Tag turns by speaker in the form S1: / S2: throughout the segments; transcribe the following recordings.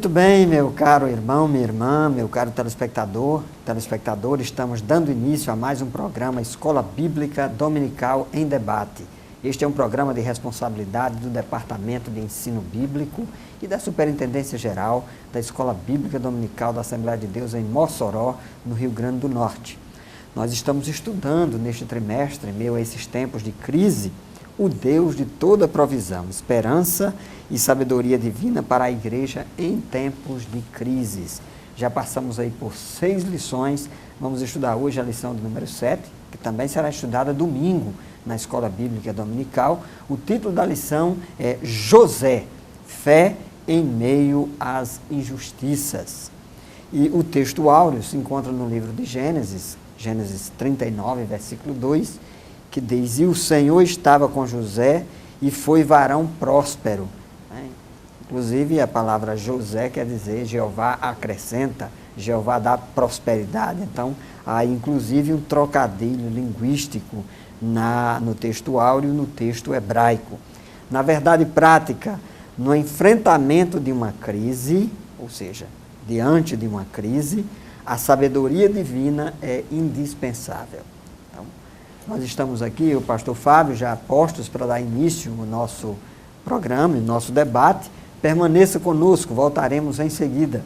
S1: Muito bem, meu caro irmão, minha irmã, meu caro telespectador, estamos dando início a mais um programa Escola Bíblica Dominical em Debate. Este é um programa de responsabilidade do Departamento de Ensino Bíblico e da Superintendência Geral da Escola Bíblica Dominical da Assembleia de Deus em Mossoró, no Rio Grande do Norte. Nós estamos estudando neste trimestre, em meio a esses tempos de crise, o Deus de toda provisão, esperança e sabedoria divina para a igreja em tempos de crises. Já passamos aí por 6 lições, vamos estudar hoje a lição de número 7, que também será estudada domingo na Escola Bíblica Dominical. O título da lição é José, fé em meio às injustiças. E o texto áureo se encontra no livro de Gênesis, Gênesis 39, versículo 2, que diz: e o Senhor estava com José e foi varão próspero. Inclusive a palavra José quer dizer Jeová acrescenta, Jeová dá prosperidade. Então há inclusive um trocadilho linguístico no texto áureo e no texto hebraico. Na verdade prática, no enfrentamento de uma crise, ou seja, diante de uma crise, a sabedoria divina é indispensável. Então, nós estamos aqui, o pastor Fábio, já postos para dar início ao nosso programa, ao nosso debate. Permaneça conosco, voltaremos em seguida.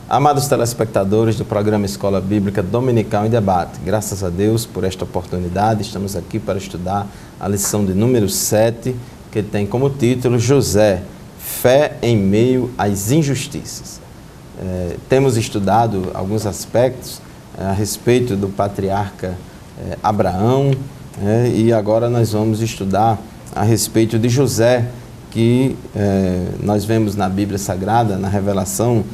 S2: Amados telespectadores do programa Escola Bíblica Dominical em Debate, graças a Deus por esta oportunidade, estamos aqui para estudar a lição de número 7, que tem como título José, fé em meio às injustiças. Temos estudado alguns aspectos a respeito do patriarca Abraão, e agora nós vamos estudar a respeito de José, que nós vemos na Bíblia Sagrada, na revelação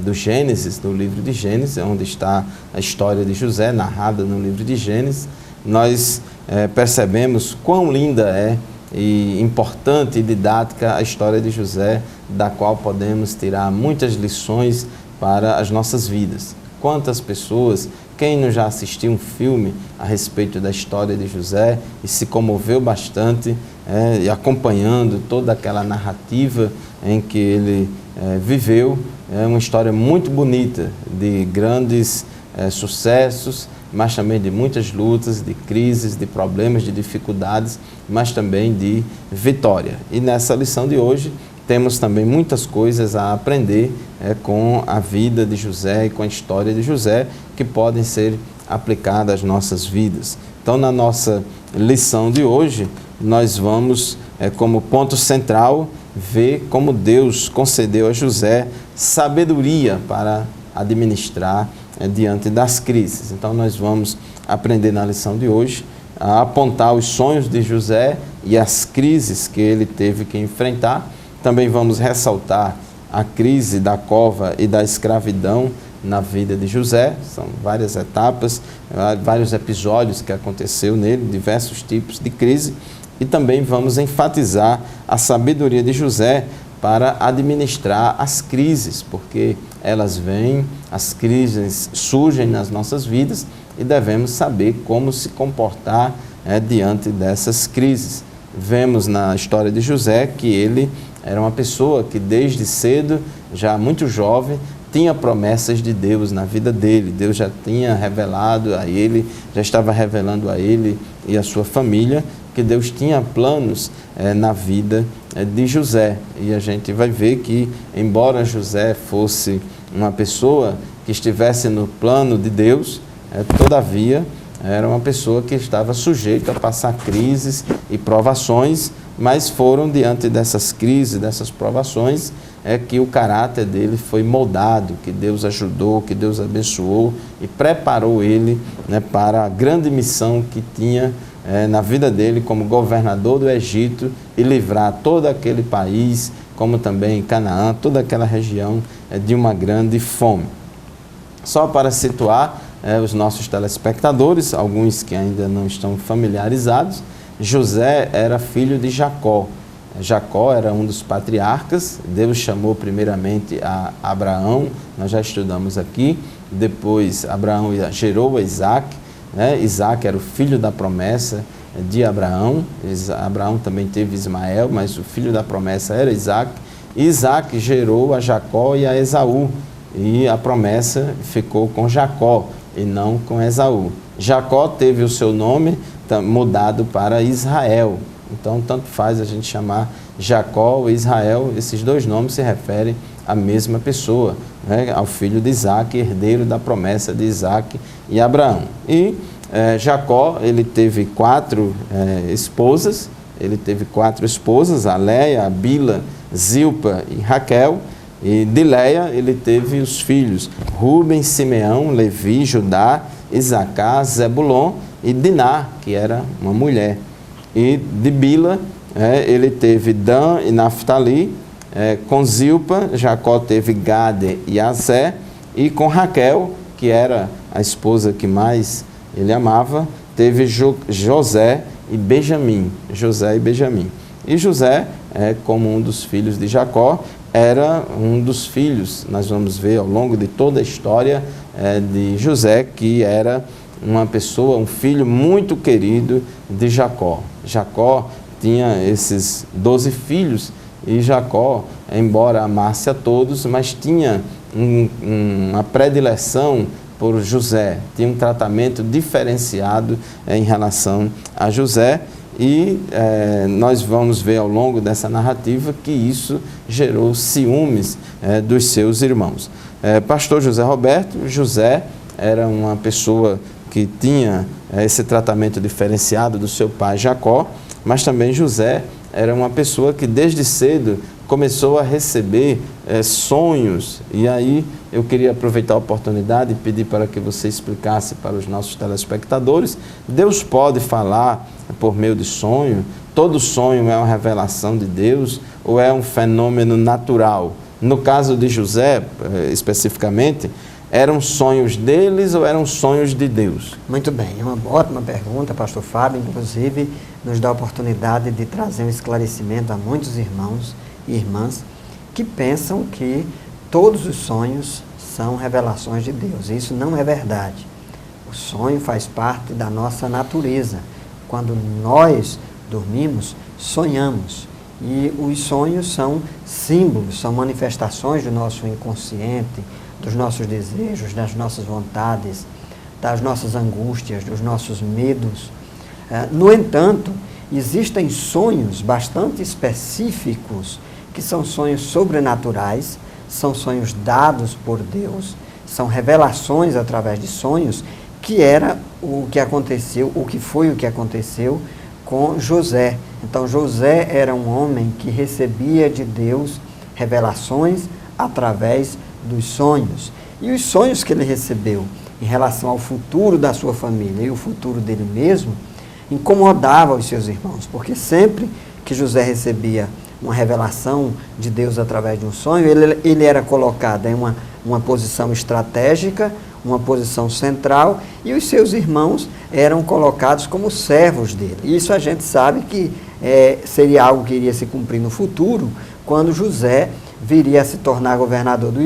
S2: do Gênesis, do livro de Gênesis, onde está a história de José, narrada no livro de Gênesis. Nós percebemos quão linda é e importante e didática a história de José, da qual podemos tirar muitas lições para as nossas vidas. Quantas pessoas, quem não já assistiu um filme a respeito da história de José e se comoveu bastante, e acompanhando toda aquela narrativa em que ele viveu. É uma história muito bonita, de grandes sucessos, mas também de muitas lutas, de crises, de problemas, de dificuldades, mas também de vitória. E nessa lição de hoje temos também muitas coisas a aprender com a vida de José e com a história de José, que podem ser aplicadas às nossas vidas. Então, na nossa lição de hoje, nós vamos, como ponto central, ver como Deus concedeu a José sabedoria para administrar diante das crises. Então nós vamos aprender na lição de hoje a apontar os sonhos de José e as crises que ele teve que enfrentar. Também vamos ressaltar a crise da cova e da escravidão na vida de José. São várias etapas, vários episódios que aconteceu nele, diversos tipos de crise. E também vamos enfatizar a sabedoria de José para administrar as crises, porque elas vêm, as crises surgem nas nossas vidas e devemos saber como se comportar diante dessas crises. Vemos na história de José que ele era uma pessoa que desde cedo, já muito jovem, tinha promessas de Deus na vida dele. Deus já tinha revelado a ele, já estava revelando a ele e a sua família que Deus tinha planos na vida de José. E a gente vai ver que, embora José fosse uma pessoa que estivesse no plano de Deus, todavia era uma pessoa que estava sujeita a passar crises e provações, mas foram diante dessas crises, dessas provações, que o caráter dele foi moldado, que Deus ajudou, que Deus abençoou e preparou ele para a grande missão que tinha na vida dele como governador do Egito e livrar todo aquele país, como também Canaã, toda aquela região de uma grande fome. Só para situar os nossos telespectadores, alguns que ainda não estão familiarizados, José era filho de Jacó. Jacó era um dos patriarcas. Deus chamou primeiramente a Abraão, nós já estudamos aqui, depois Abraão gerou a Isaac, né? Isaac era o filho da promessa de Abraão. Abraão também teve Ismael, mas o filho da promessa era Isaac. Isaac gerou a Jacó e a Esaú, e a promessa ficou com Jacó e não com Esaú. Jacó teve o seu nome mudado para Israel. Então, tanto faz a gente chamar Jacó ou Israel, esses dois nomes se referem à mesma pessoa, né? Ao filho de Isaac, herdeiro da promessa de Isaac e Abraão. E Jacó, ele teve quatro esposas, a Leia, a Bila, Zilpa e Raquel. E de Leia ele teve os filhos Ruben, Simeão, Levi, Judá, Isacar, Zebulon e Diná, que era uma mulher. E de Bila ele teve Dan e Naftali. Com Zilpa, Jacó teve Gade e Azé. E com Raquel, que era a esposa que mais ele amava, teve José e Benjamim. E José, como um dos filhos de Jacó, era um dos filhos, nós vamos ver ao longo de toda a história de José, que era uma pessoa, um filho muito querido de Jacó. Jacó tinha esses 12 filhos e Jacó, embora amasse a todos, mas tinha uma predileção por José, tinha um tratamento diferenciado em relação a José. E nós vamos ver ao longo dessa narrativa que isso gerou ciúmes dos seus irmãos. Pastor José Roberto, José era uma pessoa que tinha esse tratamento diferenciado do seu pai Jacó, mas também José era uma pessoa que desde cedo começou a receber sonhos. E aí eu queria aproveitar a oportunidade e pedir para que você explicasse para os nossos telespectadores. Deus pode falar por meio de sonho? Todo sonho é uma revelação de Deus ou é um fenômeno natural? No caso de José, especificamente, eram sonhos deles ou eram sonhos de Deus?
S1: Muito bem, é uma ótima pergunta, pastor Fábio. Inclusive, nos dá a oportunidade de trazer um esclarecimento a muitos irmãos e irmãs que pensam que todos os sonhos são revelações de Deus. Isso não é verdade. O sonho faz parte da nossa natureza. Quando nós dormimos, sonhamos. E os sonhos são símbolos, são manifestações do nosso inconsciente, dos nossos desejos, das nossas vontades, das nossas angústias, dos nossos medos. No entanto, existem sonhos bastante específicos, que são sonhos sobrenaturais, são sonhos dados por Deus, são revelações através de sonhos, que era o que aconteceu, o que foi o que aconteceu com José. Então, José era um homem que recebia de Deus revelações através dos sonhos. E os sonhos que ele recebeu em relação ao futuro da sua família e o futuro dele mesmo, incomodava os seus irmãos, porque sempre que José recebia uma revelação de Deus através de um sonho, ele era colocado em uma posição estratégica, uma posição central, e os seus irmãos eram colocados como servos dele. E isso a gente sabe que seria algo que iria se cumprir no futuro, quando José viria a se tornar governador do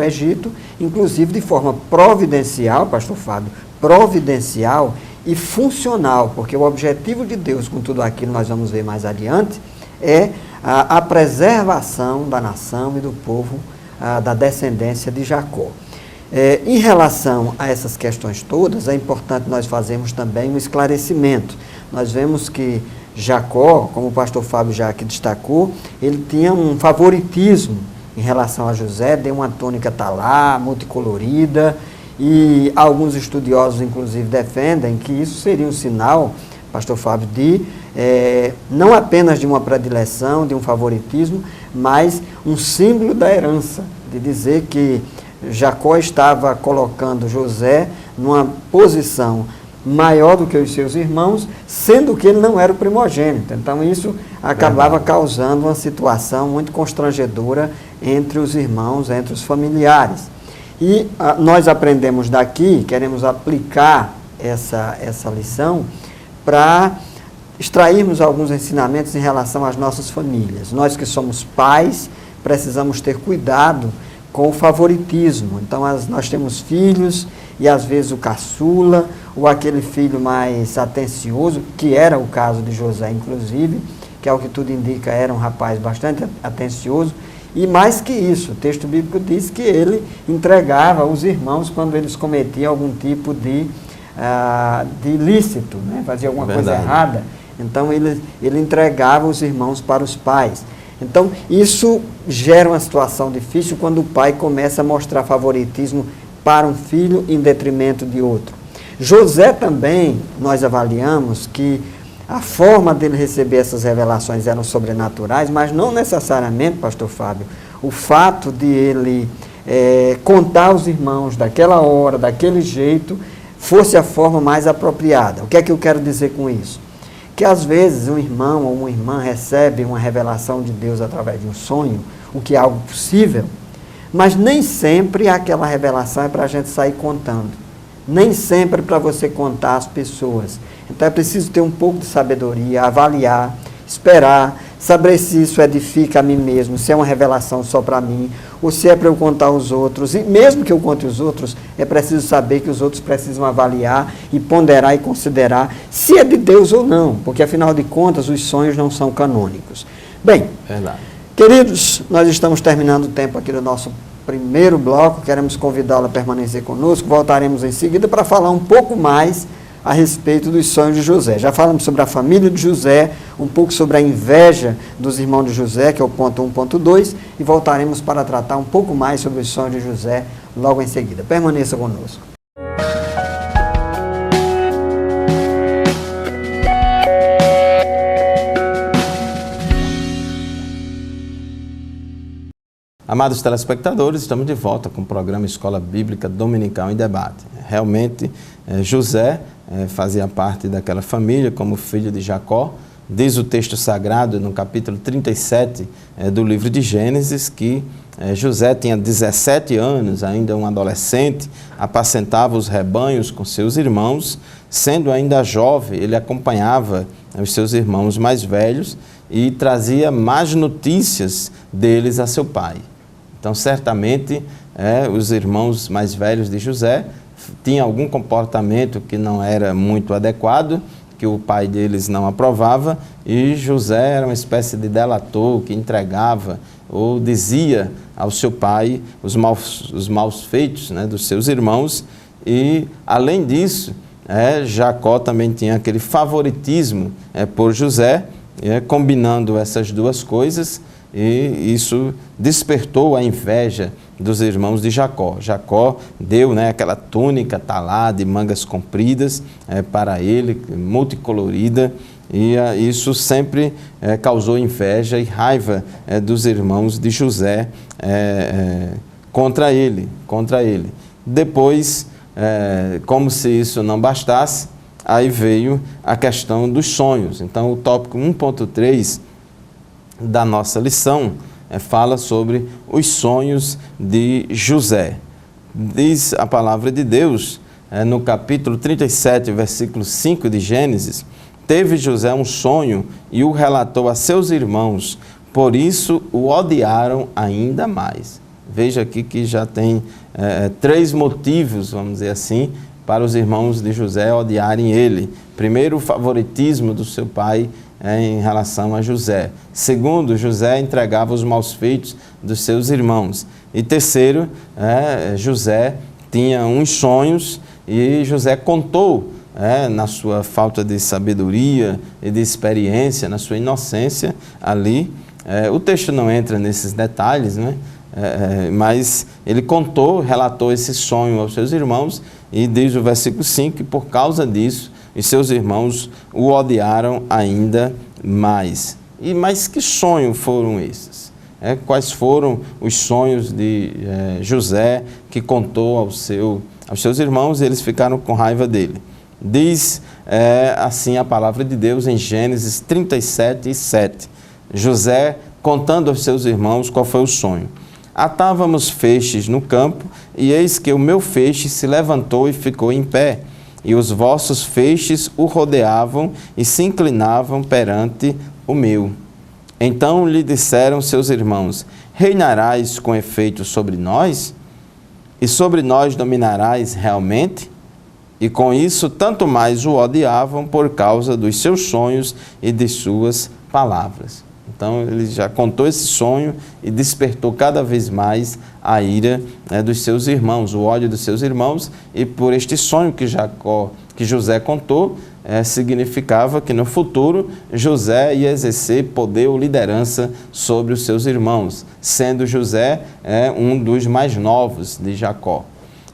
S1: Egito, inclusive de forma providencial, pastor Fábio, providencial e funcional, porque o objetivo de Deus com tudo aquilo, nós vamos ver mais adiante, é a preservação da nação e do povo, da descendência de Jacó. Em relação a essas questões todas, é importante nós fazermos também um esclarecimento. Nós vemos que Jacó, como o pastor Fábio já aqui destacou, ele tinha um favoritismo em relação a José, deu uma túnica talar, multicolorida, e alguns estudiosos, inclusive, defendem que isso seria um sinal, pastor Fábio, de não apenas de uma predileção, de um favoritismo, mas um símbolo da herança, de dizer que Jacó estava colocando José numa posição maior do que os seus irmãos, sendo que ele não era o primogênito. Então isso acabava causando uma situação muito constrangedora entre os irmãos, entre os familiares. E nós aprendemos daqui, queremos aplicar essa lição para extrairmos alguns ensinamentos em relação às nossas famílias. Nós que somos pais, precisamos ter cuidado com o favoritismo. Então, nós temos filhos e às vezes o caçula, ou aquele filho mais atencioso, que era o caso de José, inclusive, que é o que tudo indica, era um rapaz bastante atencioso. E mais que isso, o texto bíblico diz que ele entregava os irmãos quando eles cometiam algum tipo de ilícito, né? Fazia alguma coisa errada. Então, ele entregava os irmãos para os pais. Então, isso gera uma situação difícil quando o pai começa a mostrar favoritismo para um filho em detrimento de outro. José também, nós avaliamos que a forma dele receber essas revelações eram sobrenaturais, mas não necessariamente, pastor Fábio, o fato de ele contar aos irmãos daquela hora, daquele jeito, fosse a forma mais apropriada. O que é que eu quero dizer com isso? Que às vezes um irmão ou uma irmã recebe uma revelação de Deus através de um sonho, o que é algo possível, mas nem sempre aquela revelação é para a gente sair contando. Nem sempre para você contar às pessoas. Então é preciso ter um pouco de sabedoria, avaliar, esperar, saber se isso edifica a mim mesmo, se é uma revelação só para mim, ou se é para eu contar aos outros. E mesmo que eu conte os outros, é preciso saber que os outros precisam avaliar e ponderar e considerar se é de Deus ou não, porque afinal de contas os sonhos não são canônicos. Bem,
S2: verdade.
S1: Queridos, nós estamos terminando o tempo aqui do nosso primeiro bloco, queremos convidá-lo a permanecer conosco, voltaremos em seguida para falar um pouco mais a respeito dos sonhos de José. Já falamos sobre a família de José, um pouco sobre a inveja dos irmãos de José, que é o ponto 1.2, e voltaremos para tratar um pouco mais sobre os sonhos de José logo em seguida. Permaneça conosco.
S2: Amados telespectadores, estamos de volta com o programa Escola Bíblica Dominical em Debate. Realmente, José fazia parte daquela família como filho de Jacó. Diz o texto sagrado no capítulo 37 do livro de Gênesis que José tinha 17 anos, ainda um adolescente, apacentava os rebanhos com seus irmãos. Sendo ainda jovem, ele acompanhava os seus irmãos mais velhos e trazia más notícias deles a seu pai. Então, certamente, os irmãos mais velhos de José tinham algum comportamento que não era muito adequado, que o pai deles não aprovava, e José era uma espécie de delator que entregava ou dizia ao seu pai os maus feitos, né, dos seus irmãos. E, além disso, Jacó também tinha aquele favoritismo por José, combinando essas duas coisas, e isso despertou a inveja dos irmãos de Jacó. Jacó deu aquela túnica talada de mangas compridas para ele, multicolorida, e isso sempre causou inveja e raiva dos irmãos de José contra ele. Depois, como se isso não bastasse, aí veio a questão dos sonhos. Então, o tópico 1.3 da nossa lição fala sobre os sonhos de José. Diz a palavra de Deus, no capítulo 37, versículo 5 de Gênesis: teve José um sonho e o relatou a seus irmãos, por isso o odiaram ainda mais. Veja aqui que já tem 3 motivos, vamos dizer assim, para os irmãos de José odiarem ele. Primeiro, o favoritismo do seu pai em relação a José. Segundo, José entregava os maus feitos dos seus irmãos. E terceiro, José tinha uns sonhos e José contou, na sua falta de sabedoria e de experiência, na sua inocência ali. O texto não entra nesses detalhes, né? Mas ele relatou esse sonho aos seus irmãos, e diz o versículo 5 que por causa disso os seus irmãos o odiaram ainda mais. Mas que sonhos foram esses? Quais foram os sonhos de José que contou aos seus irmãos, e eles ficaram com raiva dele? Diz assim a palavra de Deus em Gênesis 37, 7. José contando aos seus irmãos qual foi o sonho. Atávamos feixes no campo, e eis que o meu feixe se levantou e ficou em pé, e os vossos feixes o rodeavam e se inclinavam perante o meu. Então lhe disseram seus irmãos: reinarás com efeito sobre nós? E sobre nós dominarás realmente? E com isso, tanto mais o odiavam por causa dos seus sonhos e de suas palavras. Então, ele já contou esse sonho e despertou cada vez mais a ira dos seus irmãos, o ódio dos seus irmãos, e por este sonho que José contou, significava que no futuro José ia exercer poder ou liderança sobre os seus irmãos, sendo José um dos mais novos de Jacó.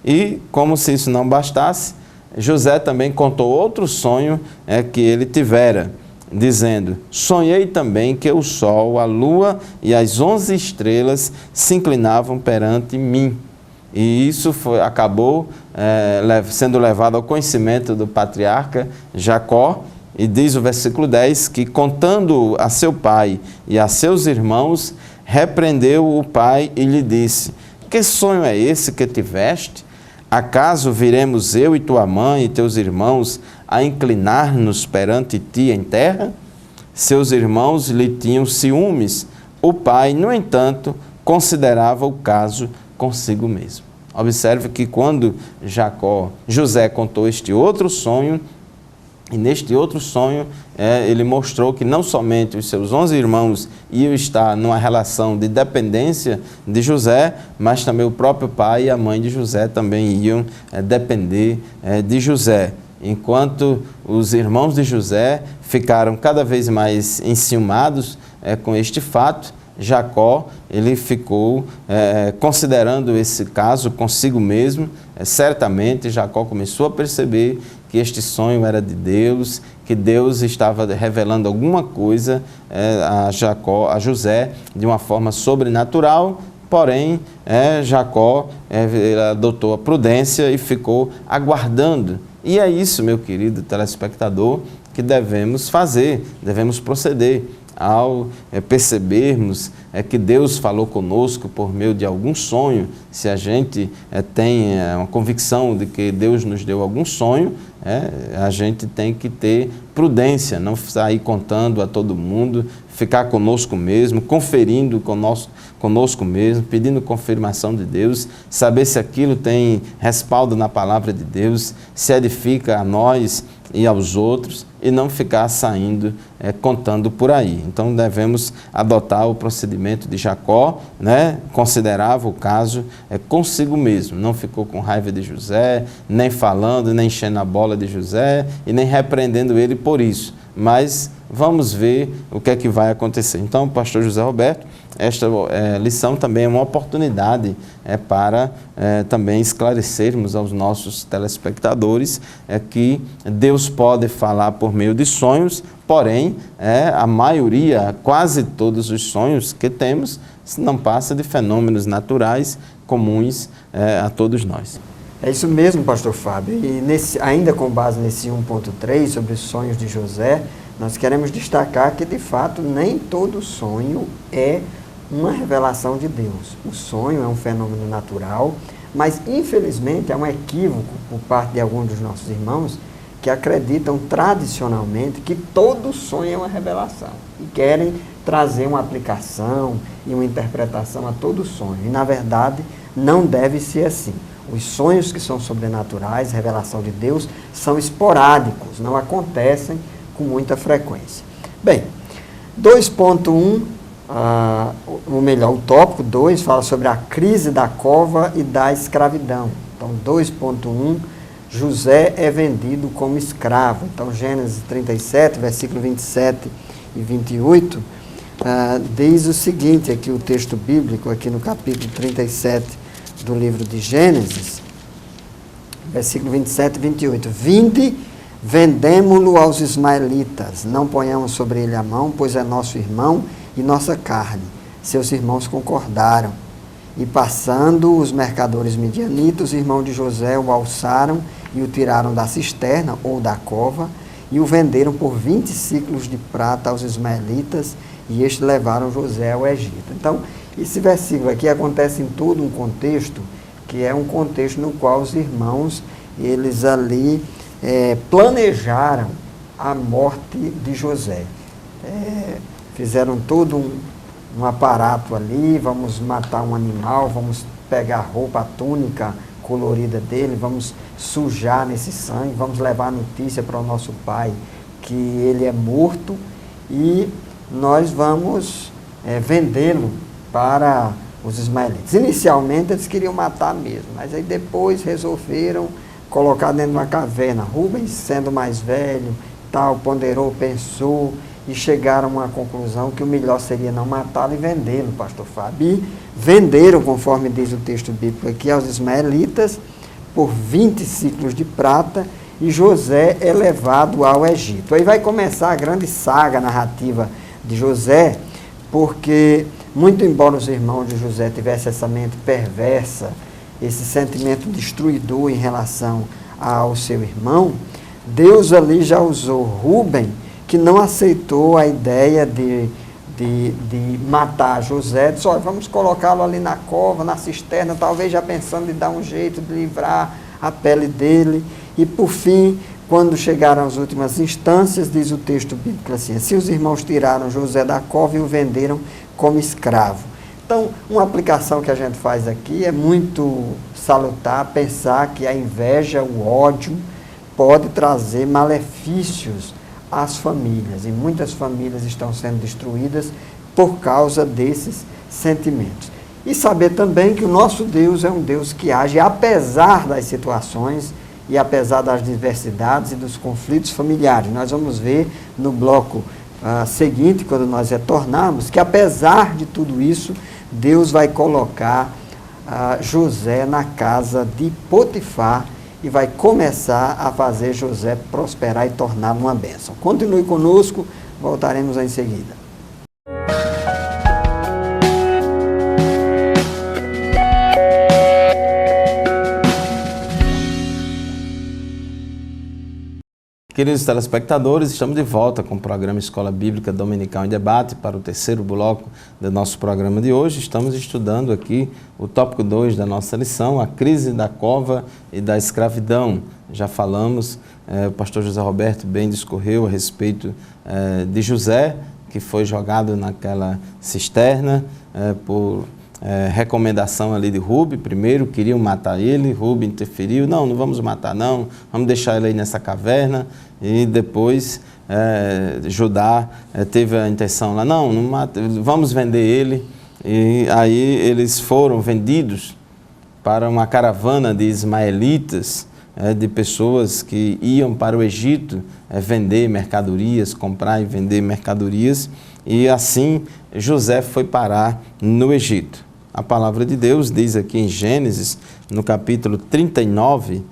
S2: E, como se isso não bastasse, José também contou outro sonho que ele tivera, dizendo: sonhei também que o sol, a lua e as 11 estrelas se inclinavam perante mim. E isso acabou sendo levado ao conhecimento do patriarca Jacó, e diz o versículo 10 que, contando a seu pai e a seus irmãos, repreendeu o pai e lhe disse: que sonho é esse que tiveste? Acaso viremos eu e tua mãe e teus irmãos a inclinar-nos perante ti em terra? Seus irmãos lhe tinham ciúmes. O pai, no entanto, considerava o caso consigo mesmo. Observe que quando José contou este outro sonho, e neste outro sonho ele mostrou que não somente os seus 11 irmãos iam estar numa relação de dependência de José, mas também o próprio pai e a mãe de José também iam depender de José. Enquanto os irmãos de José ficaram cada vez mais enciumados com este fato, Jacó, ele ficou considerando esse caso consigo mesmo. Certamente Jacó começou a perceber que este sonho era de Deus, que Deus estava revelando alguma coisa a José de uma forma sobrenatural. Porém, Jacó adotou a prudência e ficou aguardando. E é isso, meu querido telespectador, que devemos fazer, devemos proceder. Ao percebermos que Deus falou conosco por meio de algum sonho, se a gente tem uma convicção de que Deus nos deu algum sonho, a gente tem que ter prudência, não sair contando a todo mundo, ficar conosco mesmo, conferindo conosco mesmo, pedindo confirmação de Deus, saber se aquilo tem respaldo na palavra de Deus, se edifica a nós e aos outros, e não ficar saindo contando por aí. Então devemos adotar o procedimento de Jacó, considerava o caso consigo mesmo, não ficou com raiva de José, nem falando, nem enchendo a bola de José e nem repreendendo ele por isso. Mas vamos ver o que é que vai acontecer. Então, pastor José Roberto, esta lição também é uma oportunidade para também esclarecermos aos nossos telespectadores que Deus pode falar por meio de sonhos, porém, a maioria, quase todos os sonhos que temos, não passa de fenômenos naturais comuns a todos nós.
S1: É isso mesmo, pastor Fábio. E ainda com base nesse 1.3 sobre os sonhos de José, nós queremos destacar que, de fato, nem todo sonho é uma revelação de Deus. O sonho é um fenômeno natural, mas, infelizmente, é um equívoco por parte de alguns dos nossos irmãos que acreditam tradicionalmente que todo sonho é uma revelação e querem trazer uma aplicação e uma interpretação a todo sonho. E, na verdade, não deve ser assim. Os sonhos que são sobrenaturais, revelação de Deus, são esporádicos, não acontecem com muita frequência. Bem, 2.1, ou melhor, o tópico 2 fala sobre a crise da cova e da escravidão. Então, 2.1, José é vendido como escravo. Então, Gênesis 37, versículo 27 e 28, diz o seguinte, aqui o texto bíblico, aqui no capítulo 37 do livro de Gênesis, versículo 27 e 28. Vinde, vendemo-lo aos ismaelitas, não ponhamos sobre ele a mão, pois é nosso irmão e nossa carne. Seus irmãos concordaram. E passando os mercadores midianitas, os irmãos de José o alçaram e o tiraram da cisterna ou da cova e o venderam por 20 ciclos de prata aos ismaelitas, e estes levaram José ao Egito. Então, esse versículo aqui acontece em todo um contexto, que é um contexto no qual os irmãos, eles ali planejaram a morte de José. Fizeram todo um aparato ali, vamos matar um animal, vamos pegar a roupa, a túnica colorida dele, vamos sujar nesse sangue, vamos levar a notícia para o nosso pai que ele é morto e nós vamos vendê-lo para os ismaelitas. Inicialmente eles queriam matar mesmo, mas aí depois resolveram colocar dentro de uma caverna. Rubens, sendo mais velho, tal, ponderou, pensou e chegaram a uma conclusão que o melhor seria não matá-lo e vendê-lo, pastor Fábio. E venderam, conforme diz o texto bíblico aqui, aos ismaelitas por 20 ciclos de prata, e José é levado ao Egito. Aí vai começar a grande saga narrativa de José, porque, muito embora os irmãos de José tivessem essa mente perversa, esse sentimento destruidor em relação ao seu irmão, Deus ali já usou Rúben, que não aceitou a ideia de matar José, disse, olha, vamos colocá-lo ali na cova, na cisterna, talvez já pensando em dar um jeito de livrar a pele dele. E por fim, quando chegaram às últimas instâncias, diz o texto bíblico assim, assim os irmãos tiraram José da cova e o venderam como escravo. Então, uma aplicação que a gente faz aqui é muito salutar, pensar que a inveja, o ódio, pode trazer malefícios às famílias. E muitas famílias estão sendo destruídas por causa desses sentimentos. E saber também que o nosso Deus é um Deus que age apesar das situações e apesar das diversidades e dos conflitos familiares. Nós vamos ver no bloco seguinte, quando nós retornarmos, que apesar de tudo isso, Deus vai colocar José na casa de Potifar e vai começar a fazer José prosperar e torná-lo uma bênção. Continue conosco, voltaremos em seguida.
S2: Queridos telespectadores, estamos de volta com o programa Escola Bíblica Dominical em Debate para o terceiro bloco do nosso programa de hoje. Estamos estudando aqui o tópico 2 da nossa lição, a crise da cova e da escravidão. Já falamos, o pastor José Roberto bem discorreu a respeito de José, que foi jogado naquela cisterna por recomendação ali de Rúben. Primeiro queriam matar ele, Rúben interferiu, não vamos matar não, vamos deixar ele aí nessa caverna. E depois Judá teve a intenção lá, não mata, vamos vender ele. E aí eles foram vendidos para uma caravana de ismaelitas, de pessoas que iam para o Egito vender mercadorias, comprar e vender mercadorias. E assim José foi parar no Egito. A palavra de Deus diz aqui em Gênesis, no capítulo 39,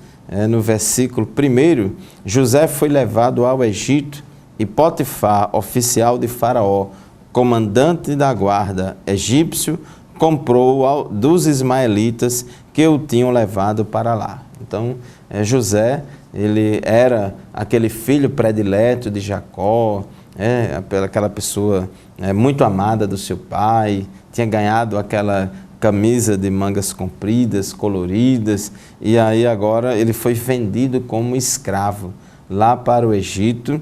S2: no versículo 1, José foi levado ao Egito e Potifar, oficial de Faraó, comandante da guarda egípcio, comprou dos ismaelitas que o tinham levado para lá. Então, José, ele era aquele filho predileto de Jacó, aquela pessoa muito amada do seu pai, tinha ganhado aquela camisa de mangas compridas, coloridas, e aí agora ele foi vendido como escravo lá para o Egito,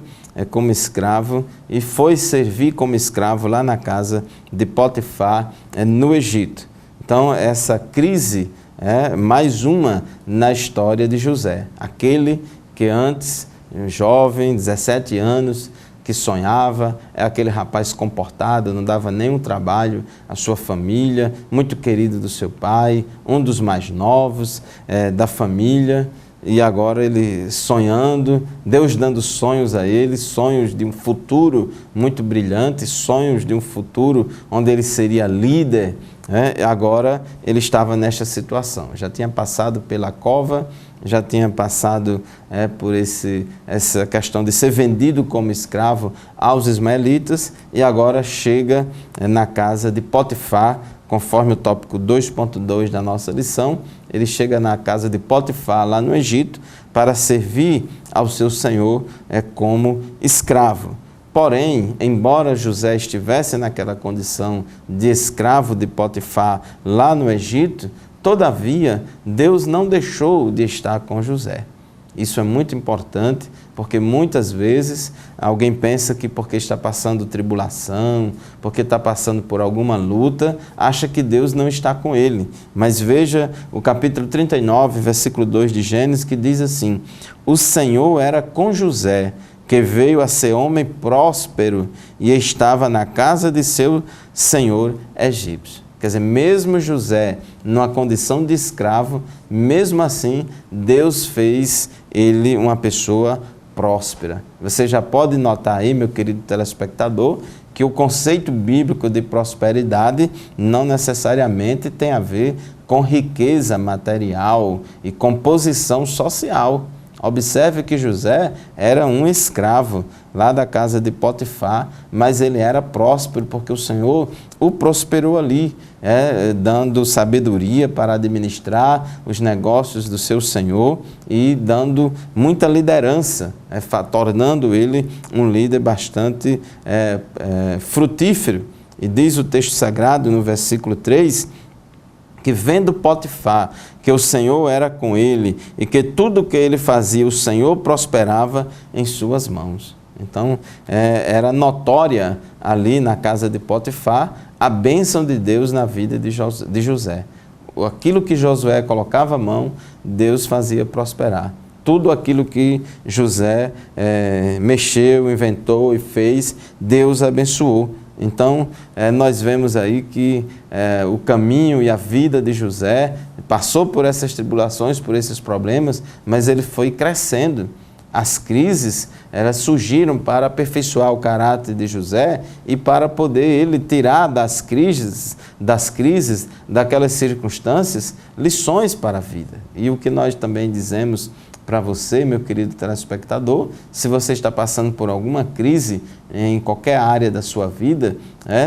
S2: como escravo, e foi servir como escravo lá na casa de Potifar, no Egito. Então essa crise é mais uma na história de José, aquele que antes, um jovem, 17 anos, que sonhava, é aquele rapaz comportado, não dava nenhum trabalho à sua família, muito querido do seu pai, um dos mais novos da família, e agora ele sonhando, Deus dando sonhos a ele, sonhos de um futuro muito brilhante, sonhos de um futuro onde ele seria líder. Agora ele estava nesta situação, já tinha passado pela cova, já tinha passado por essa questão de ser vendido como escravo aos ismaelitas e agora chega na casa de Potifar, conforme o tópico 2.2 da nossa lição, ele chega na casa de Potifar lá no Egito para servir ao seu senhor como escravo. Porém, embora José estivesse naquela condição de escravo de Potifar lá no Egito, todavia, Deus não deixou de estar com José. Isso é muito importante, porque muitas vezes alguém pensa que porque está passando tribulação, porque está passando por alguma luta, acha que Deus não está com ele. Mas veja o capítulo 39, versículo 2 de Gênesis, que diz assim: o Senhor era com José, que veio a ser homem próspero e estava na casa de seu senhor egípcio. Quer dizer, mesmo José, numa condição de escravo, mesmo assim, Deus fez ele uma pessoa próspera. Você já pode notar aí, meu querido telespectador, que o conceito bíblico de prosperidade não necessariamente tem a ver com riqueza material e com posição social. Observe que José era um escravo lá da casa de Potifar, mas ele era próspero porque o Senhor o prosperou ali, dando sabedoria para administrar os negócios do seu Senhor e dando muita liderança, tornando ele um líder bastante frutífero. E diz o texto sagrado no versículo 3, que vendo Potifar que o Senhor era com ele e que tudo o que ele fazia, o Senhor prosperava em suas mãos. Então, era notória ali na casa de Potifar a bênção de Deus na vida de José. Aquilo que Josué colocava a mão, Deus fazia prosperar. Tudo aquilo que José mexeu, inventou e fez, Deus abençoou. Então, nós vemos aí que o caminho e a vida de José passou por essas tribulações, por esses problemas, mas ele foi crescendo. As crises, elas surgiram para aperfeiçoar o caráter de José e para poder ele tirar das crises, daquelas circunstâncias, lições para a vida. E o que nós também dizemos para você, meu querido telespectador, se você está passando por alguma crise em qualquer área da sua vida,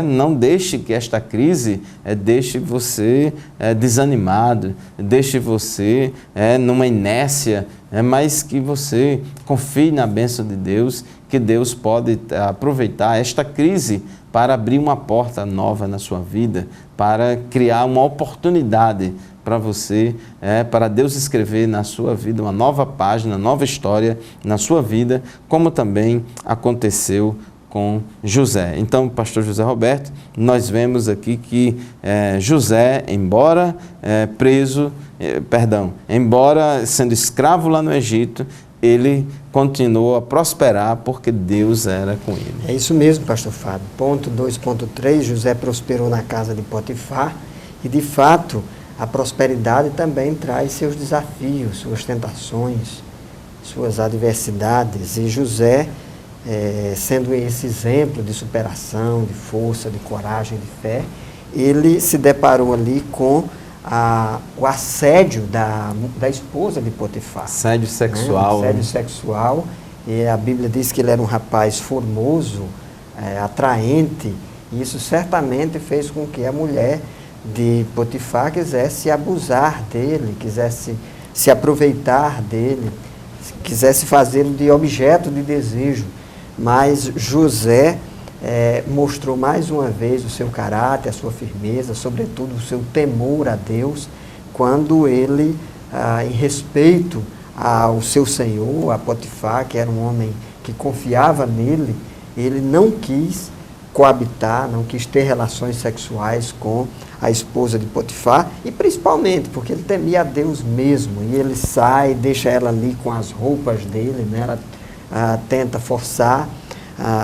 S2: não deixe que esta crise deixe você desanimado, deixe você numa inércia, mas que você confie na bênção de Deus, que Deus pode aproveitar esta crise para abrir uma porta nova na sua vida, para criar uma oportunidade para você, para Deus escrever na sua vida uma nova página, nova história na sua vida, como também aconteceu com José. Então, pastor José Roberto, nós vemos aqui que José, embora embora sendo escravo lá no Egito, ele continuou a prosperar porque Deus era com ele.
S1: É isso mesmo, pastor Fábio. Ponto 2.3, José prosperou na casa de Potifar e, de fato, a prosperidade também traz seus desafios, suas tentações, suas adversidades. E José, sendo esse exemplo de superação, de força, de coragem, de fé, ele se deparou ali com o assédio da esposa de Potifar.
S2: Assédio sexual.
S1: Assédio sexual. E a Bíblia diz que ele era um rapaz formoso, atraente, e isso certamente fez com que a mulher de Potifar quisesse abusar dele, quisesse se aproveitar dele, quisesse fazê-lo de objeto de desejo. Mas José mostrou mais uma vez o seu caráter, a sua firmeza, sobretudo o seu temor a Deus, quando ele, em respeito ao seu senhor, a Potifar, que era um homem que confiava nele, ele não quis coabitar, não quis ter relações sexuais com a esposa de Potifar, e principalmente porque ele temia a Deus mesmo, e ele sai, deixa ela ali com as roupas dele, né? Ela tenta forçar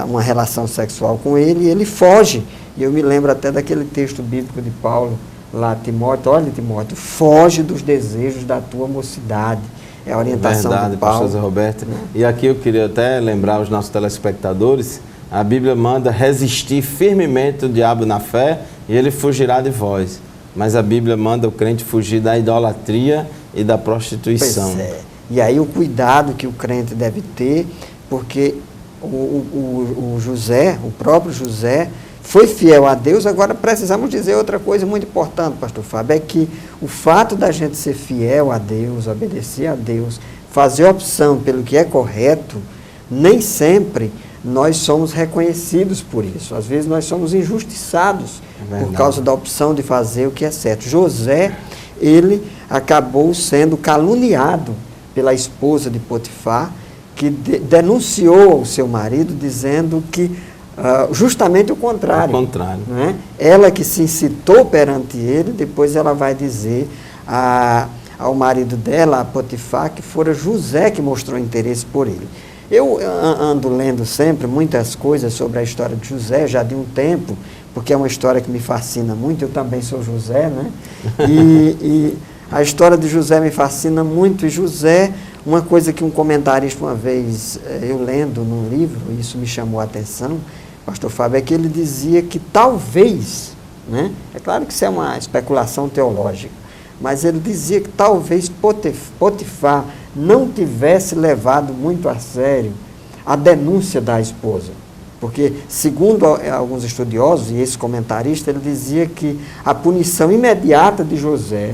S1: uma relação sexual com ele, e ele foge. E eu me lembro até daquele texto bíblico de Paulo, lá, Timóteo: olha, Timóteo, foge dos desejos da tua mocidade. É a orientação de Paulo.
S2: Pastor Zé Roberto. E aqui eu queria até lembrar aos nossos telespectadores, a Bíblia manda resistir firmemente o diabo na fé e ele fugirá de vós. Mas a Bíblia manda o crente fugir da idolatria e da prostituição.
S1: Pois é. E aí o cuidado que o crente deve ter, porque o José, o próprio José, foi fiel a Deus. Agora precisamos dizer outra coisa muito importante, pastor Fábio, é que o fato da gente ser fiel a Deus, obedecer a Deus, fazer opção pelo que é correto, nem sempre nós somos reconhecidos por isso. Às vezes nós somos injustiçados por causa da opção de fazer o que é certo. José, ele acabou sendo caluniado pela esposa de Potifar, que denunciou o seu marido, dizendo que justamente o contrário. Né? Ela que se incitou perante ele, depois ela vai dizer ao marido dela, a Potifar, que fora José que mostrou interesse por ele. Eu ando lendo sempre muitas coisas sobre a história de José, já de um tempo, porque é uma história que me fascina muito, eu também sou José, né? E a história de José me fascina muito, e José, uma coisa que um comentarista uma vez, eu lendo num livro, isso me chamou a atenção, pastor Fábio, é que ele dizia que talvez, né? É claro que isso é uma especulação teológica, mas ele dizia que talvez Potifar não tivesse levado muito a sério a denúncia da esposa. Porque, segundo alguns estudiosos, e esse comentarista, ele dizia que a punição imediata de José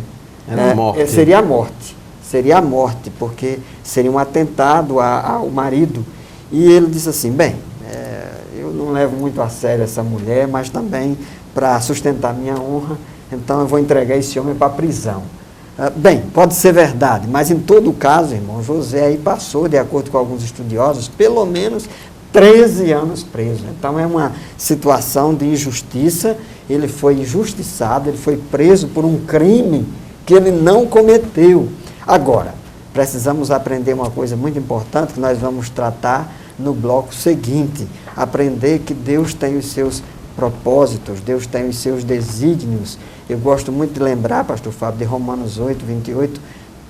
S1: seria a morte. Seria a morte, porque seria um atentado ao marido. E ele disse assim, bem, eu não levo muito a sério essa mulher, mas também para sustentar minha honra, então eu vou entregar esse homem para a prisão. Bem, pode ser verdade, mas em todo caso, irmão, José aí passou, de acordo com alguns estudiosos, pelo menos 13 anos preso. Então é uma situação de injustiça, ele foi injustiçado, ele foi preso por um crime que ele não cometeu. Agora, precisamos aprender uma coisa muito importante que nós vamos tratar no bloco seguinte, aprender que Deus tem os seus propósitos, Deus tem os seus desígnios. Eu gosto muito de lembrar, pastor Fábio, de Romanos 8, 28,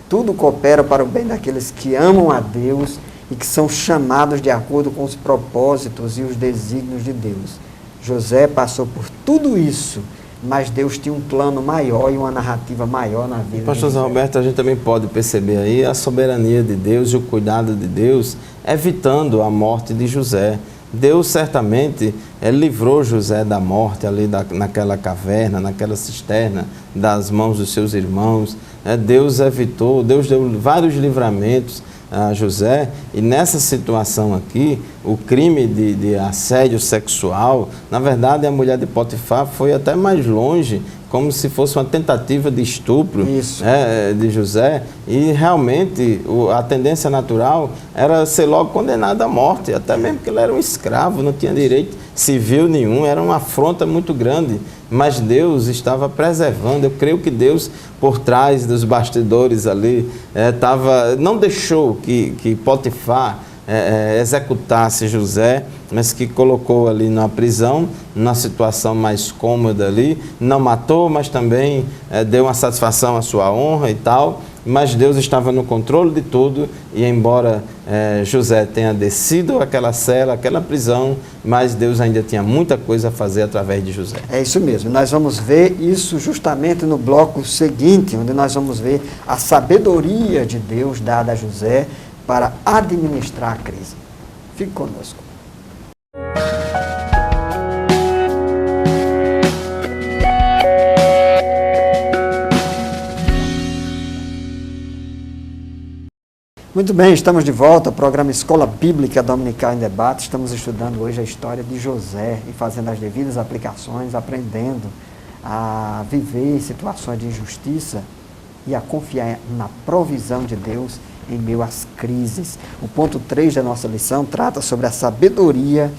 S1: tudo coopera para o bem daqueles que amam a Deus e que são chamados de acordo com os propósitos e os desígnios de Deus. José passou por tudo isso, mas Deus tinha um plano maior e uma narrativa maior na vida.
S2: Pastor Zé Roberto, a gente também pode perceber aí a soberania de Deus e o cuidado de Deus, evitando a morte de José. Deus certamente livrou José da morte ali naquela caverna, naquela cisterna, das mãos dos seus irmãos. Deus evitou, Deus deu vários livramentos a José, e nessa situação aqui, o crime de assédio sexual, na verdade a mulher de Potifar foi até mais longe, como se fosse uma tentativa de estupro de José, e realmente a tendência natural era ser logo condenado à morte, até mesmo porque ele era um escravo, não tinha direito civil nenhum, era uma afronta muito grande, mas Deus estava preservando. Eu creio que Deus, por trás dos bastidores ali, não deixou que Potifar executasse José, mas que colocou ali na prisão, numa situação mais cômoda ali, não matou, mas também deu uma satisfação à sua honra e tal, mas Deus estava no controle de tudo, e embora José tenha descido aquela cela, aquela prisão, mas Deus ainda tinha muita coisa a fazer através de José.
S1: É isso mesmo, nós vamos ver isso justamente no bloco seguinte, onde nós vamos ver a sabedoria de Deus dada a José para administrar a crise. Fique conosco. Muito bem, estamos de volta ao programa Escola Bíblica Dominical em Debate. Estamos estudando hoje a história de José e fazendo as devidas aplicações, aprendendo a viver situações de injustiça e a confiar na provisão de Deus em meio às crises. O ponto 3 da nossa lição trata sobre a sabedoria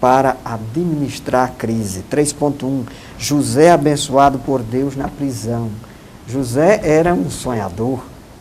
S1: para administrar a crise. 3.1, José abençoado por Deus na prisão. José era um sonhador,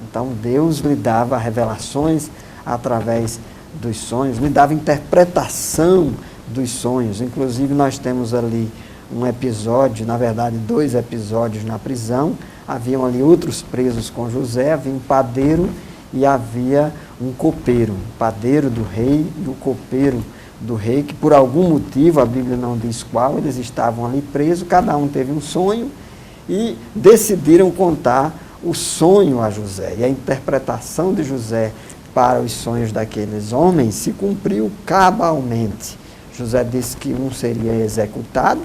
S1: então Deus lhe dava revelações através dos sonhos, lhe dava interpretação dos sonhos. Inclusive nós temos ali um episódio, na verdade 2 episódios na prisão, haviam ali outros presos com José, havia um padeiro e havia um copeiro, o padeiro do rei e o copeiro do rei, que por algum motivo, a Bíblia não diz qual, eles estavam ali presos, cada um teve um sonho e decidiram contar o sonho a José. E a interpretação de José para os sonhos daqueles homens se cumpriu cabalmente. José disse que um seria executado,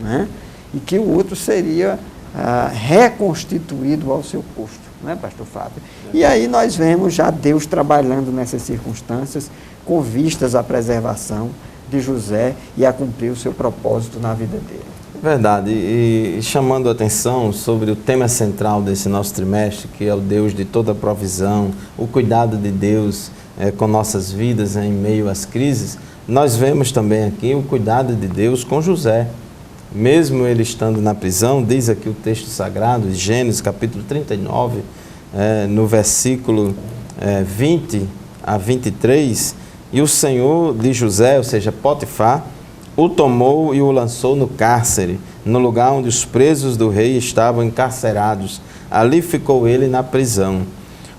S1: né, e que o outro seria reconstituído ao seu posto, não é, pastor Fábio? E aí nós vemos já Deus trabalhando nessas circunstâncias com vistas à preservação de José e a cumprir o seu propósito na vida dele.
S2: Verdade, e chamando a atenção sobre o tema central desse nosso trimestre, que é o Deus de toda provisão, o cuidado de Deus com nossas vidas em meio às crises, nós vemos também aqui o cuidado de Deus com José. Mesmo ele estando na prisão, diz aqui o texto sagrado, Gênesis capítulo 39, no versículo 20 a 23, e o Senhor de José, ou seja, Potifar, o tomou e o lançou no cárcere, no lugar onde os presos do rei estavam encarcerados. Ali ficou ele na prisão.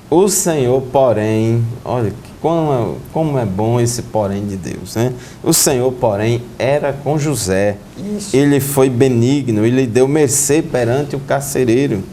S2: O Senhor, porém, olha como é bom esse porém de Deus, né? O Senhor, porém, era com José. Isso. Ele foi benigno e lhe deu mercê perante o carcereiro,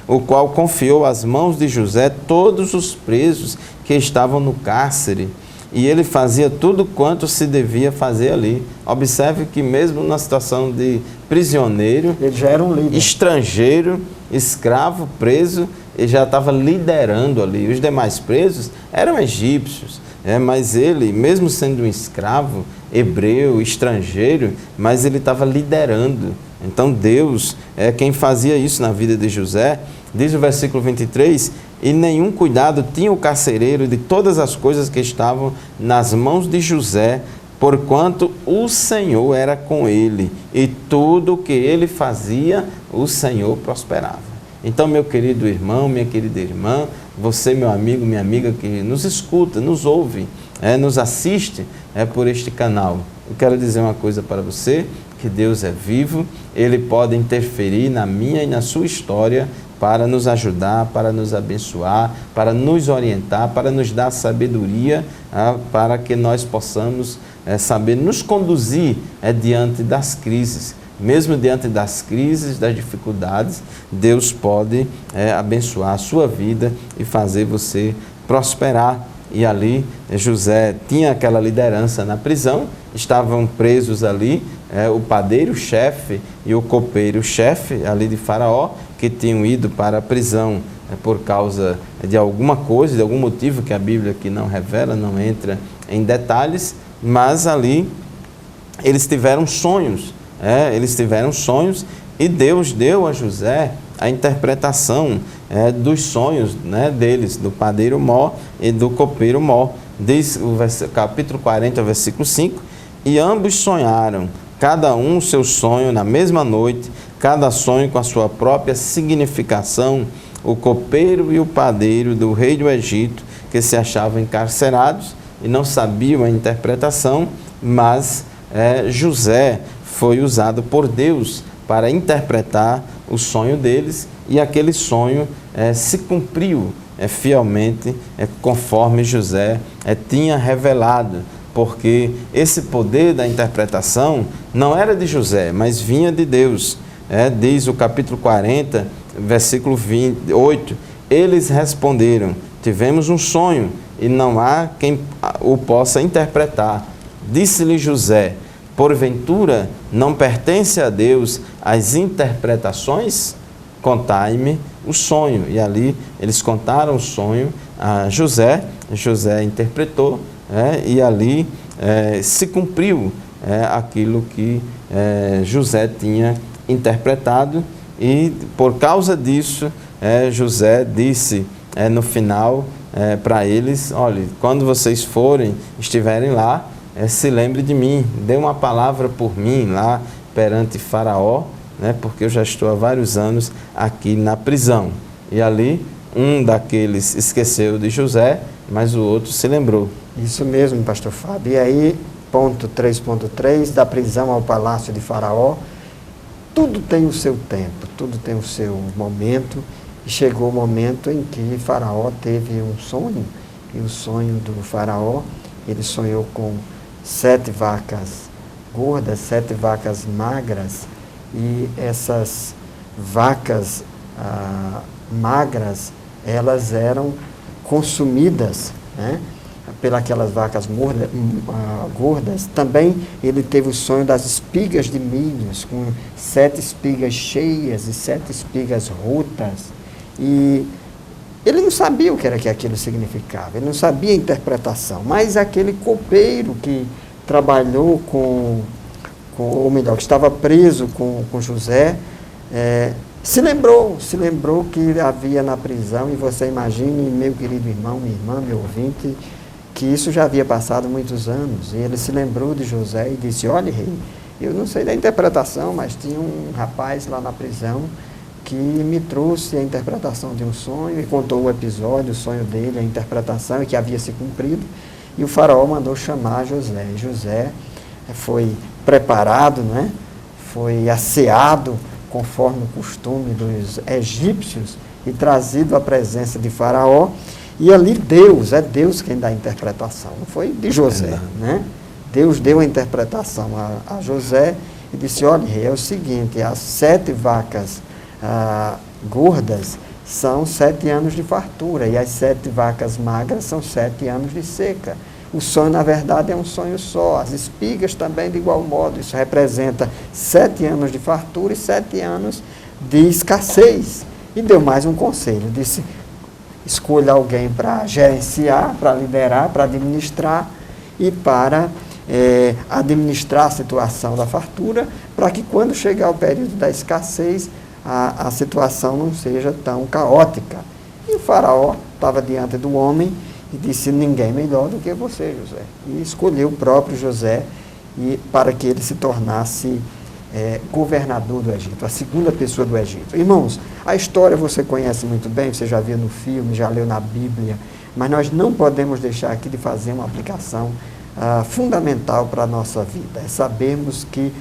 S2: o qual confiou às mãos de José todos os presos que estavam no cárcere. E ele fazia tudo quanto se devia fazer ali. Observe que mesmo na situação de prisioneiro,
S1: ele já era um líder.
S2: Estrangeiro, escravo, preso, ele já estava liderando ali. Os demais presos eram egípcios, mas ele, mesmo sendo um escravo, hebreu, estrangeiro, mas ele estava liderando. Então Deus é quem fazia isso na vida de José. Diz o versículo 23, e nenhum cuidado tinha o carcereiro de todas as coisas que estavam nas mãos de José, porquanto o Senhor era com ele, e tudo o que ele fazia, o Senhor prosperava. Então, meu querido irmão, minha querida irmã, você, meu amigo, minha amiga que nos escuta, nos ouve, nos assiste por este canal, eu quero dizer uma coisa para você, que Deus é vivo, Ele pode interferir na minha e na sua história para nos ajudar, para nos abençoar, para nos orientar, para nos dar sabedoria, para que nós possamos saber nos conduzir diante das crises. Mesmo diante das crises, das dificuldades, Deus pode abençoar a sua vida e fazer você prosperar. E ali José tinha aquela liderança na prisão, estavam presos ali o padeiro-chefe e o copeiro-chefe ali de Faraó, que tinham ido para a prisão por causa de alguma coisa, de algum motivo que a Bíblia aqui não revela, não entra em detalhes, mas ali eles tiveram sonhos, e Deus deu a José a interpretação dos sonhos deles, do padeiro Mó e do copeiro Mó. Diz o capítulo 40, versículo 5, e ambos sonharam, cada um o seu sonho na mesma noite, cada sonho com a sua própria significação, o copeiro e o padeiro do rei do Egito, que se achavam encarcerados e não sabiam a interpretação, mas José foi usado por Deus para interpretar o sonho deles, e aquele sonho se cumpriu fielmente, conforme José tinha revelado, porque esse poder da interpretação não era de José, mas vinha de Deus. Diz o capítulo 40, versículo 28, eles responderam, tivemos um sonho e não há quem o possa interpretar. Disse-lhe José, porventura não pertence a Deus as interpretações? Contai-me o sonho. E ali eles contaram o sonho a José, José interpretou, e ali se cumpriu aquilo que José tinha interpretado, e por causa disso José disse no final para eles, olha, quando vocês estiverem lá, se lembre de mim, dê uma palavra por mim lá perante Faraó, porque eu já estou há vários anos aqui na prisão. E ali um daqueles esqueceu de José, mas o outro se lembrou.
S1: Isso mesmo, pastor Fábio. E aí, ponto 3.3, da prisão ao palácio de Faraó, tudo tem o seu tempo, tudo tem o seu momento, e chegou o momento em que Faraó teve um sonho, e o sonho do Faraó, ele sonhou com 7 vacas gordas, 7 vacas magras, e essas vacas magras, elas eram consumidas, pelas vacas gordas. Também ele teve o sonho das espigas de milhos, com 7 espigas cheias e 7 espigas rotas. E ele não sabia o que era que aquilo significava, ele não sabia a interpretação, mas aquele copeiro que trabalhou com ou melhor, que estava preso com José, se lembrou que havia na prisão, e você imagine, meu querido irmão, minha irmã, meu ouvinte, que isso já havia passado muitos anos, e ele se lembrou de José e disse: olha, rei, eu não sei da interpretação, mas tinha um rapaz lá na prisão que me trouxe a interpretação de um sonho e contou o episódio, o sonho dele, a interpretação, e que havia se cumprido, e o faraó mandou chamar José. E José foi preparado, né? Foi asseado conforme o costume dos egípcios e trazido à presença de faraó, e ali é Deus quem dá a interpretação, não foi de José, né? Deus deu a interpretação a José e disse: olha, rei, é o seguinte, as 7 vacas gordas são 7 anos de fartura, e as 7 vacas magras são 7 anos de seca. O sonho, na verdade, é um sonho só. As espigas também, de igual modo. Isso representa 7 anos de fartura e 7 anos de escassez. E deu mais um conselho. Disse: escolha alguém para gerenciar, para liderar, para administrar e para administrar a situação da fartura, para que quando chegar o período da escassez, a situação não seja tão caótica. E o faraó estava diante do homem e disse: ninguém melhor do que você, José. E escolheu o próprio José para que ele se tornasse governador do Egito, a segunda pessoa do Egito. Irmãos, a história você conhece muito bem, você já viu no filme, já leu na Bíblia, mas nós não podemos deixar aqui de fazer uma aplicação fundamental para a nossa vida. É sabermos que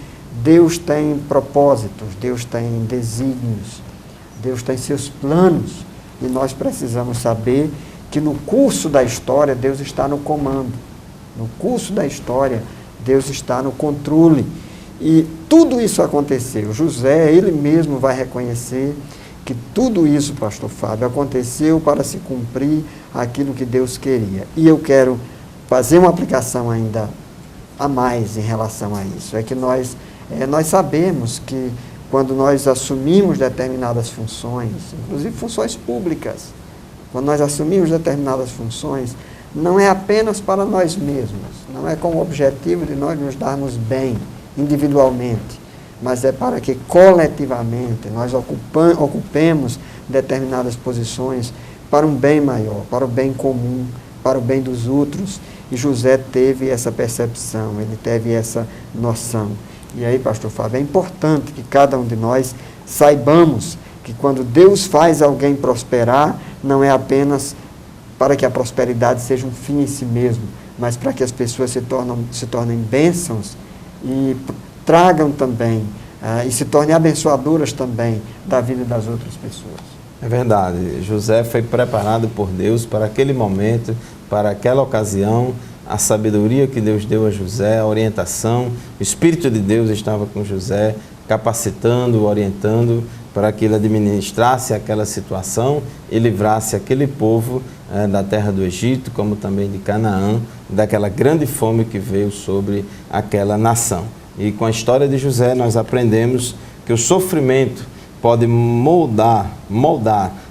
S1: Deus tem propósitos, Deus tem desígnios, Deus tem seus planos, e nós precisamos saber que no curso da história Deus está no comando, no curso da história Deus está no controle, e tudo isso aconteceu. José, ele mesmo vai reconhecer que tudo isso, pastor Fábio, aconteceu para se cumprir aquilo que Deus queria. E eu quero fazer uma aplicação ainda a mais em relação a isso, é que nós sabemos que quando nós assumimos determinadas funções, inclusive funções públicas, quando nós assumimos determinadas funções, não é apenas para nós mesmos, não é com o objetivo de nós nos darmos bem individualmente, mas é para que coletivamente nós ocupemos determinadas posições para um bem maior, para o bem comum, para o bem dos outros. E José teve essa percepção, ele teve essa noção. E aí, pastor Fábio, é importante que cada um de nós saibamos que quando Deus faz alguém prosperar, não é apenas para que a prosperidade seja um fim em si mesmo, mas para que as pessoas se tornem bênçãos e tragam também, e se tornem abençoadoras também da vida das outras pessoas.
S2: É verdade, José foi preparado por Deus para aquele momento, para aquela ocasião. A sabedoria que Deus deu a José, a orientação, o Espírito de Deus estava com José, capacitando, orientando, para que ele administrasse aquela situação e livrasse aquele povo da terra do Egito, como também de Canaã, daquela grande fome que veio sobre aquela nação. E com a história de José nós aprendemos que o sofrimento pode moldar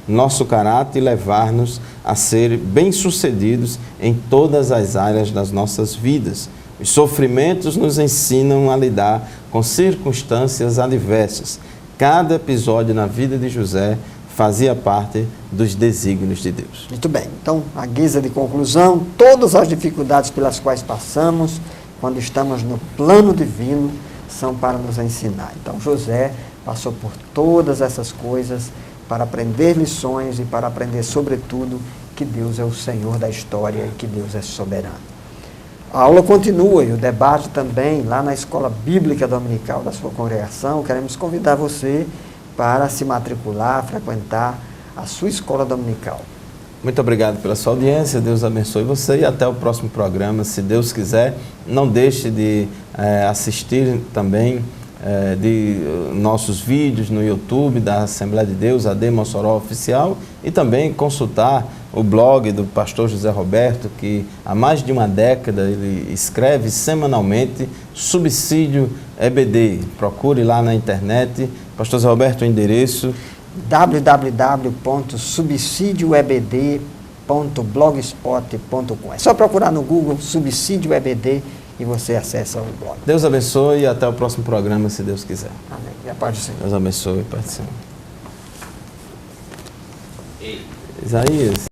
S2: nosso caráter e levar-nos a ser bem-sucedidos em todas as áreas das nossas vidas. Os sofrimentos nos ensinam a lidar com circunstâncias adversas. Cada episódio na vida de José fazia parte dos desígnios de Deus.
S1: Muito bem. Então, a guisa de conclusão, todas as dificuldades pelas quais passamos, quando estamos no plano divino, são para nos ensinar. Então, José passou por todas essas coisas para aprender lições e para aprender, sobretudo, que Deus é o Senhor da história e que Deus é soberano. A aula continua e o debate também lá na Escola Bíblica Dominical da sua congregação. Queremos convidar você para se matricular, frequentar a sua escola dominical.
S2: Muito obrigado pela sua audiência, Deus abençoe você e até o próximo programa, se Deus quiser. Não deixe de assistir também de nossos vídeos no YouTube da Assembleia de Deus, AD Mossoró Oficial, e também consultar o blog do pastor José Roberto, que há mais de uma década ele escreve semanalmente, Subsídio EBD. Procure lá na internet. Pastor José Roberto, o endereço
S1: www.subsidioebd.blogspot.com. É só procurar no Google Subsídio EBD e você acessa o blog.
S2: Deus abençoe e até o próximo programa, se Deus quiser.
S1: Amém. E a paz do Senhor.
S2: Deus abençoe, Pai do Senhor. Isaías.